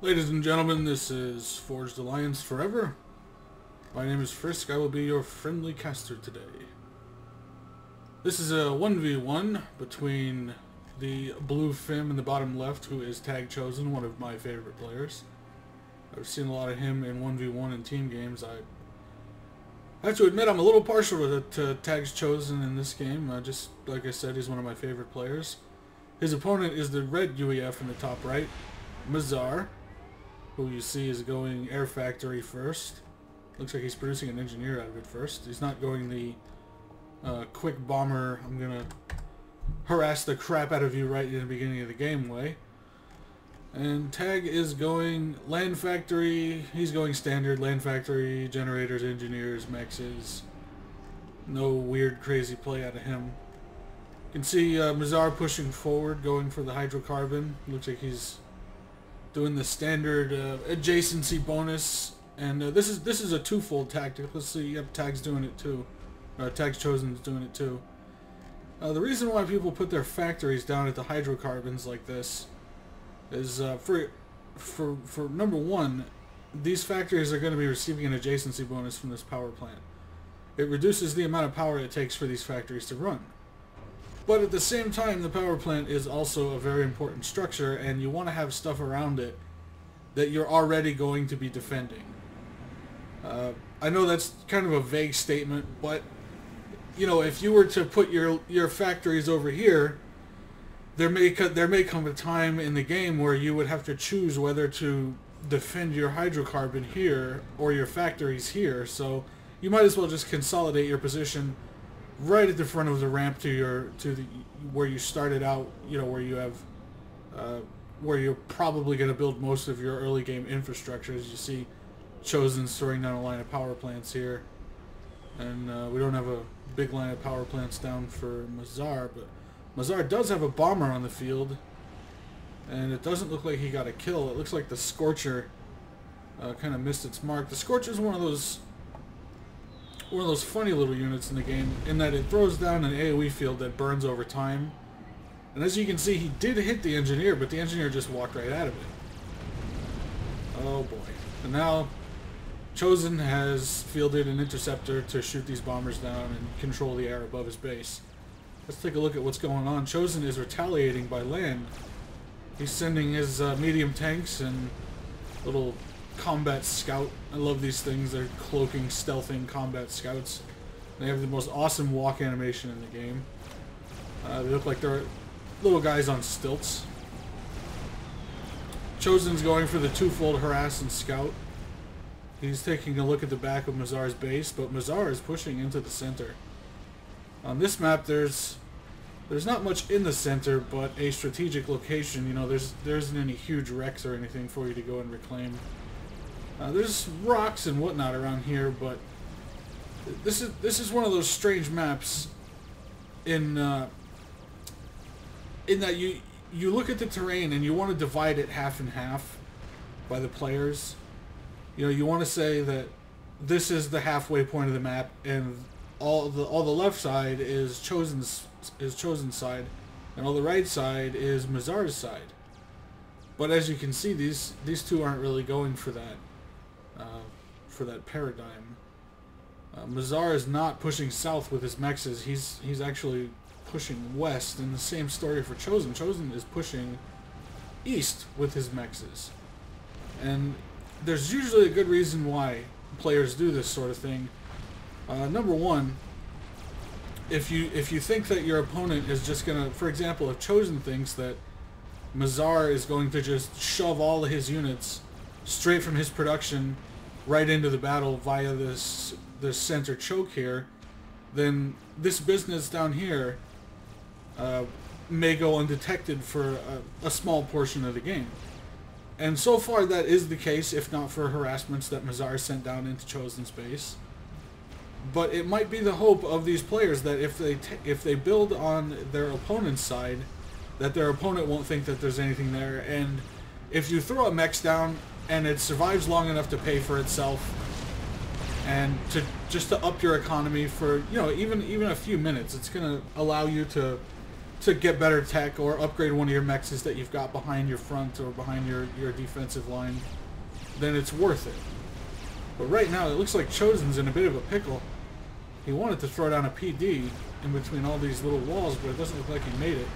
Ladies and gentlemen, this is Forged Alliance Forever. My name is Frisk. I will be your friendly caster today. This is a 1v1 between the blue Fim in the bottom left, who is Tag Chosen, one of my favorite players. I've seen a lot of him in 1v1 and team games. I have to admit I'm a little partial to Tag Chosen in this game. Just like I said, he's one of my favorite players. His opponent is the red UEF in the top right, MaZaR, who you see is going Air Factory first. Looks like he's producing an engineer out of it first. He's not going the quick bomber, I'm gonna harass the crap out of you right in the beginning of the game way. And Tag is going Land Factory. He's going standard Land Factory, generators, engineers, mexes. No weird crazy play out of him. You can see MaZaR pushing forward, going for the hydrocarbon. Looks like he's doing the standard adjacency bonus, and this is a twofold tactic. Let's see. Yep, Tag's doing it too. Tag's Chosen's doing it too. The reason why people put their factories down at the hydrocarbons like this is for number one, these factories are going to be receiving an adjacency bonus from this power plant. It reduces the amount of power it takes for these factories to run. But at the same time, the power plant is also a very important structure, and you want to have stuff around it that you're already going to be defending. I know that's kind of a vague statement, but you know, if you were to put your factories over here, there may come a time in the game where you would have to choose whether to defend your hydrocarbon here or your factories here. So you might as well just consolidate your position right at the front of the ramp to where you started out, you know, where you have where you're probably going to build most of your early game infrastructure. As you see, Chosen's throwing down a line of power plants here, and we don't have a big line of power plants down for MaZaR, but MaZaR does have a bomber on the field, and it doesn't look like he got a kill. It looks like the Scorcher kind of missed its mark. The Scorcher is one of those funny little units in the game, in that it throws down an AoE field that burns over time. And as you can see, he did hit the engineer, but the engineer just walked right out of it. Oh boy. And now Chosen has fielded an interceptor to shoot these bombers down and control the air above his base. Let's take a look at what's going on. Chosen is retaliating by land. He's sending his medium tanks and little combat scout. I love these things. They're cloaking, stealthing combat scouts. They have the most awesome walk animation in the game. They look like they're little guys on stilts. Chosen's going for the twofold harass and scout. He's taking a look at the back of MaZaR's base, but MaZaR is pushing into the center. On this map, there's not much in the center, but a strategic location. You know, there isn't any huge wrecks or anything for you to go and reclaim. There's rocks and whatnot around here, but this is one of those strange maps in that you look at the terrain and you want to divide it half and half by the players. You know, you want to say that this is the halfway point of the map, and all the left side is Chosen's side, and all the right side is MaZaR's side. But as you can see, these two aren't really going for that paradigm. MaZaR is not pushing south with his mexes. He's actually pushing west, and the same story for Chosen. Chosen is pushing east with his mexes. And there's usually a good reason why players do this sort of thing. Number one, if you think that your opponent is just gonna, for example, if Chosen thinks that MaZaR is going to just shove all of his units straight from his production right into the battle via this center choke here, then this business down here may go undetected for a small portion of the game. And so far that is the case, if not for harassments that MaZaR sent down into Chosen's base. But it might be the hope of these players that if they build on their opponent's side, that their opponent won't think that there's anything there. And if you throw a mech down and it survives long enough to pay for itself, and just to up your economy for, you know, even a few minutes, it's going to allow you to to get better tech or upgrade one of your mexes that you've got behind your front or behind your defensive line, then it's worth it. But right now, it looks like Chosen's in a bit of a pickle. He wanted to throw down a PD in between all these little walls, but it doesn't look like he made it.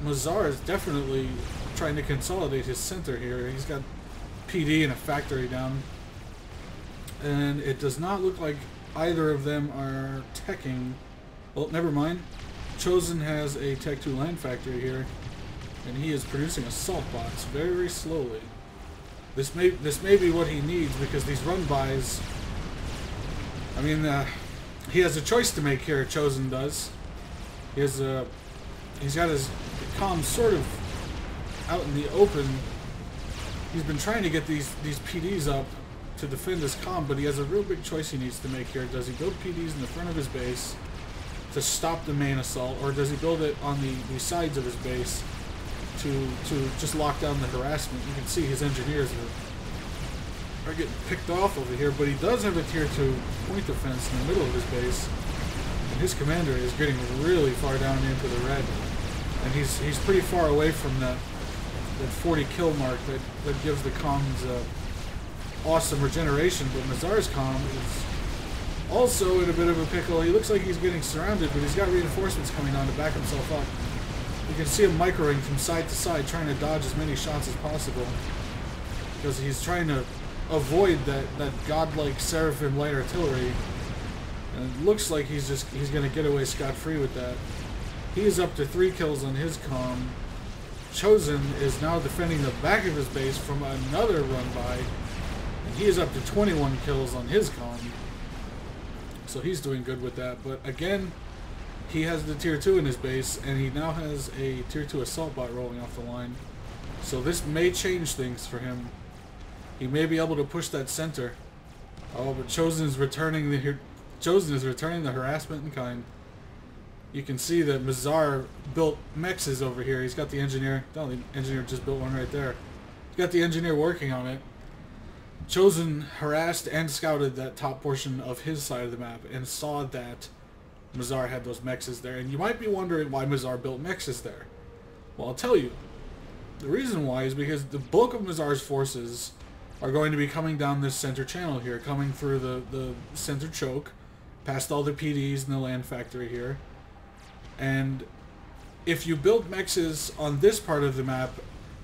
MaZaR is definitely trying to consolidate his center here. He's got PD and a factory down. And it does not look like either of them are teching. Well, never mind. Chosen has a Tech 2 land factory here, and he is producing assault bots very slowly. This may be what he needs, because these run-bys... I mean, he has a choice to make here, Chosen does. He's got his comms sort of out in the open. He's been trying to get these PDs up to defend his comm, but he has a real big choice he needs to make here. Does he build PDs in the front of his base to stop the main assault, or does he build it on the sides of his base to just lock down the harassment? You can see his engineers are getting picked off over here, but he does have a tier 2 point defense in the middle of his base, and his commander is getting really far down into the red, and he's pretty far away from that 40 kill mark that gives the comms awesome regeneration. But MaZaR's comm is also in a bit of a pickle. He looks like he's getting surrounded, but he's got reinforcements coming on to back himself up. You can see him microing from side to side, trying to dodge as many shots as possible, because he's trying to avoid that godlike Seraphim light artillery, and it looks like he's going to get away scot-free with that. He is up to 3 kills on his comm. Chosen is now defending the back of his base from another run-by, and he is up to 21 kills on his comm. So he's doing good with that, but again, he has the tier 2 in his base, and he now has a tier 2 assault bot rolling off the line. So this may change things for him. He may be able to push that center. Oh, but Chosen is returning the harassment in kind. You can see that MaZaR built mexes over here. He's got the engineer. No, the engineer just built one right there. He's got the engineer working on it. Chosen harassed and scouted that top portion of his side of the map and saw that MaZaR had those mexes there. And you might be wondering why MaZaR built mexes there. Well, I'll tell you. The reason why is because the bulk of MaZaR's forces are going to be coming down this center channel here, coming through the center choke, past all the PDs and the land factory here. And if you build mexes on this part of the map,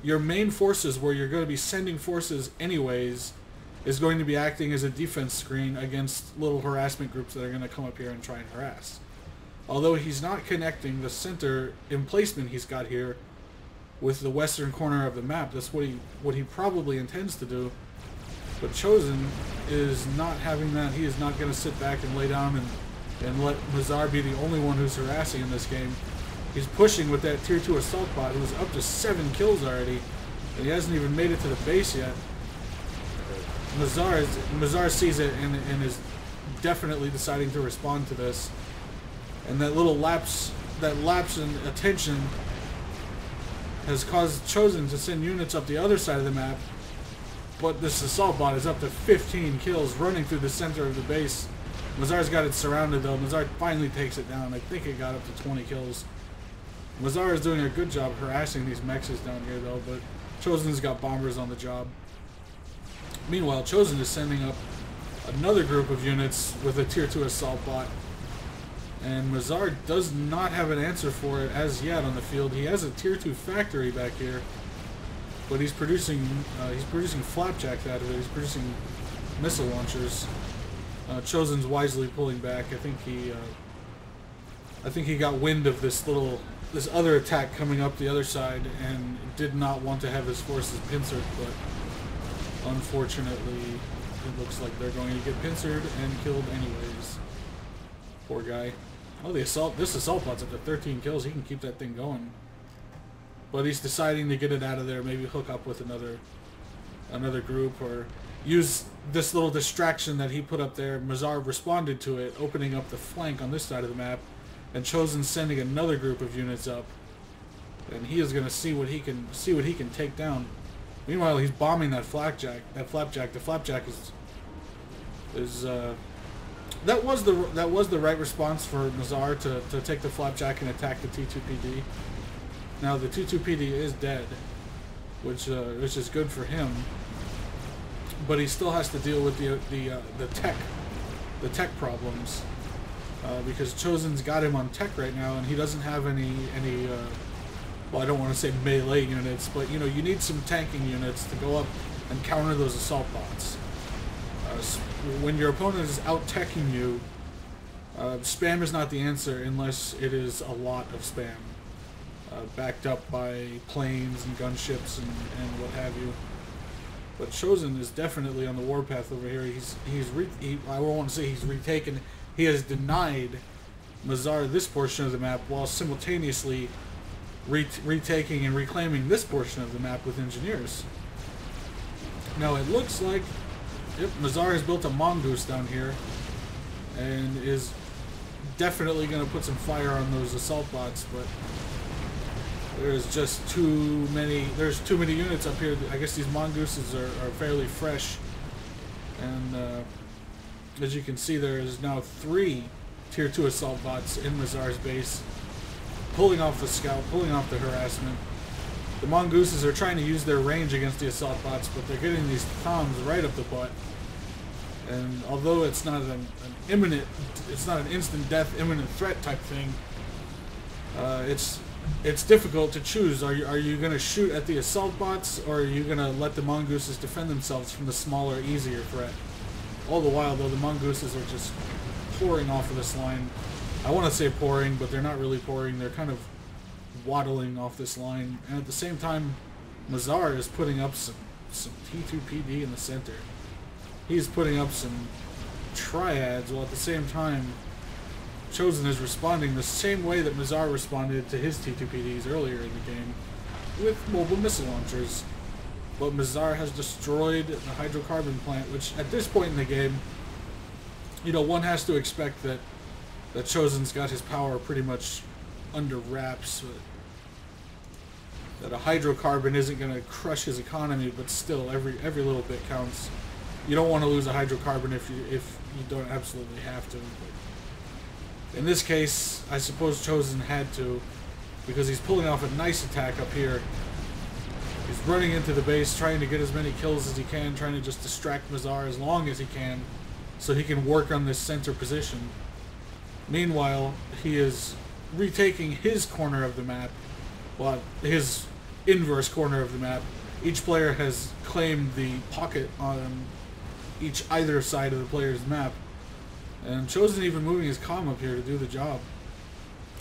your main forces, where you're going to be sending forces anyways, is going to be acting as a defense screen against little harassment groups that are going to come up here and try and harass. Although he's not connecting the center emplacement he's got here with the western corner of the map. That's what he probably intends to do. But Chosen is not having that. He is not going to sit back and lay down and let MaZaR be the only one who's harassing in this game. He's pushing with that tier 2 assault bot, who's up to 7 kills already, and he hasn't even made it to the base yet. MaZaR sees it and is definitely deciding to respond to this. And that little lapse in attention has caused Chosen to send units up the other side of the map. But this assault bot is up to 15 kills running through the center of the base. MaZaR's got it surrounded though. MaZaR finally takes it down. I think it got up to 20 kills. MaZaR is doing a good job harassing these mexes down here though, but Chosen's got bombers on the job. Meanwhile, Chosen is sending up another group of units with a tier 2 assault bot. And MaZaR does not have an answer for it as yet on the field. He has a tier 2 factory back here, but he's producing flapjacks out of it. He's producing missile launchers. Chosen's wisely pulling back. I think he got wind of this other attack coming up the other side and did not want to have his forces pincered, but unfortunately it looks like they're going to get pincered and killed anyways. Poor guy. Oh, this assault bot's up to 13 kills. He can keep that thing going. But he's deciding to get it out of there, maybe hook up with another group, or use this little distraction that he put up there. MaZaR responded to it, opening up the flank on this side of the map, and Chosen sending another group of units up. And he is going to see what he can take down. Meanwhile, he's bombing that flapjack. The flapjack is that was the right response for MaZaR to take the flapjack and attack the T2PD. Now the T2PD is dead, which is good for him, but he still has to deal with the tech problems, because Chosen's got him on tech right now, and he doesn't have any well, I don't want to say melee units, but you know, you need some tanking units to go up and counter those assault bots. When your opponent is out-teching you, spam is not the answer unless it is a lot of spam, backed up by planes and gunships and what have you. But Chosen is definitely on the warpath over here. I don't want to say he's retaken. He has denied MaZaR this portion of the map while simultaneously retaking and reclaiming this portion of the map with engineers. Now it looks like, yep, MaZaR has built a mongoose down here and is definitely going to put some fire on those assault bots, but there's just too many units up here. I guess these mongooses are fairly fresh, and as you can see, there is now 3 tier 2 assault bots in MaZaR's base, pulling off the scout, pulling off the harassment. The mongooses are trying to use their range against the assault bots, but they're getting these toms right up the butt. And although it's not it's not an instant death, imminent threat type thing, it's difficult to choose. Are you going to shoot at the assault bots, or are you going to let the mongooses defend themselves from the smaller, easier threat? All the while, though, the mongooses are just pouring off of this line. I want to say pouring, but they're not really pouring. They're kind of waddling off this line. And at the same time, MaZaR is putting up some T2PD in the center. He's putting up some triads, while at the same time, Chosen is responding the same way that MaZaR responded to his T2PDs earlier in the game, with mobile missile launchers. But MaZaR has destroyed the hydrocarbon plant, which at this point in the game, you know, one has to expect that Chosen's got his power pretty much under wraps, that a hydrocarbon isn't going to crush his economy, but still, every little bit counts. You don't want to lose a hydrocarbon if you don't absolutely have to. But in this case, I suppose Chosen had to, because he's pulling off a nice attack up here. He's running into the base, trying to get as many kills as he can, trying to just distract MaZaR as long as he can, so he can work on this center position. Meanwhile, he is retaking his corner of the map, well, his inverse corner of the map. Each player has claimed the pocket on either side of the player's map, and Chosen even moving his comm up here to do the job.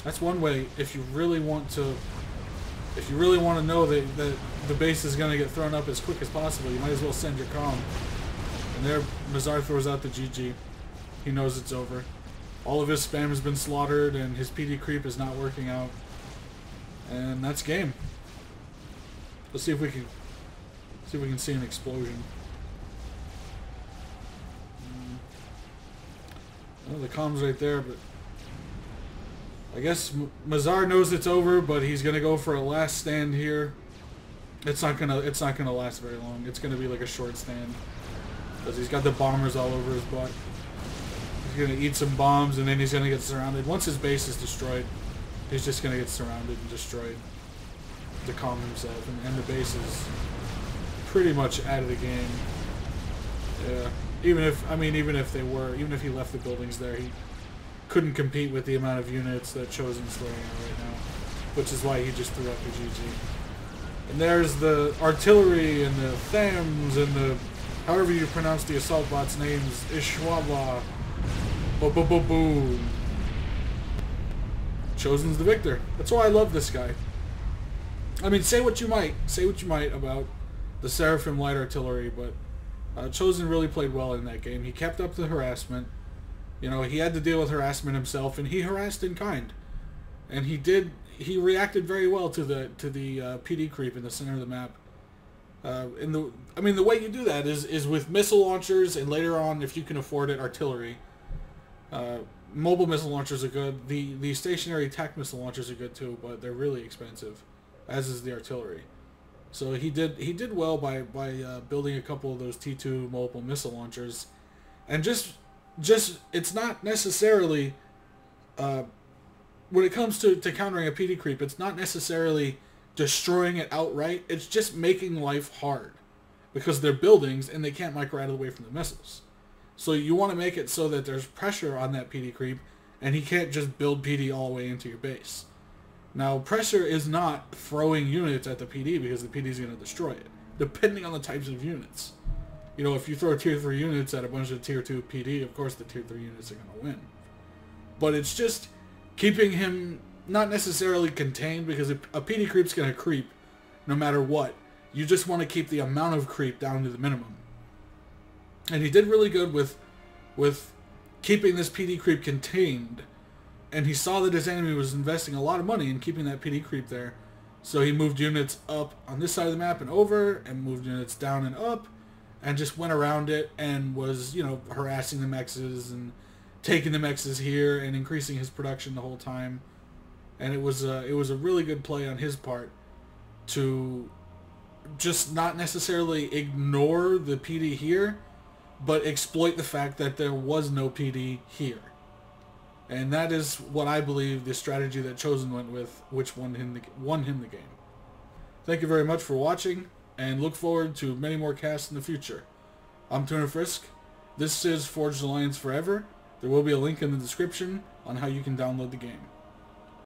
That's one way. If you really want to know that the base is going to get thrown up as quick as possible, you might as well send your comm. And there, MaZaR throws out the GG. He knows it's over. All of his spam has been slaughtered, and his PD creep is not working out. And that's game. Let's see if we can see an explosion. Well, the comm's right there, but I guess MaZaR knows it's over, but he's gonna go for a last stand here. It's not gonna last very long. It's gonna be like a short stand, because he's got the bombers all over his butt. He's gonna eat some bombs, and then he's gonna get surrounded. Once his base is destroyed, he's just gonna get surrounded and destroyed to calm himself, and the base is pretty much out of the game. Yeah. Even if he left the buildings there, he couldn't compete with the amount of units that Chosen's throwing out right now, which is why he just threw out the GG. And there's the artillery and the THAMs and the, however you pronounce the assault bots' names, Ishwaba, boom. Chosen's the victor. That's why I love this guy. I mean, say what you might about the Seraphim light artillery, but Chosen really played well in that game. He kept up the harassment. You know, he had to deal with harassment himself, and he harassed in kind. And he reacted very well to the PD creep in the center of the map. The way you do that is with missile launchers, and later on, if you can afford it, artillery. Mobile missile launchers are good. The stationary attack missile launchers are good too, but they're really expensive, as is the artillery. So he did well by building a couple of those T2 mobile missile launchers, and just it's not necessarily, when it comes to countering a PD creep, it's not necessarily destroying it outright. It's just making life hard because they're buildings and they can't micro out of the way from the missiles. So you want to make it so that there's pressure on that PD creep and he can't just build PD all the way into your base. Now, pressure is not throwing units at the PD because the PD is going to destroy it, depending on the types of units. You know, if you throw tier 3 units at a bunch of tier 2 PD, of course the tier 3 units are going to win. But it's just keeping him not necessarily contained, because a PD creep's going to creep no matter what. You just want to keep the amount of creep down to the minimum. And he did really good with keeping this PD creep contained. And he saw that his enemy was investing a lot of money in keeping that PD creep there. So he moved units up on this side of the map and over, and moved units down and up, and just went around it and was, you know, harassing the mexes and taking the mexes here and increasing his production the whole time. And it was a really good play on his part to just not necessarily ignore the PD here, but exploit the fact that there was no PD here. And that is what I believe the strategy that Chosen went with, which won him the game. Thank you very much for watching, and look forward to many more casts in the future. I'm Tuner Frisk. This is Forged Alliance Forever. There will be a link in the description on how you can download the game.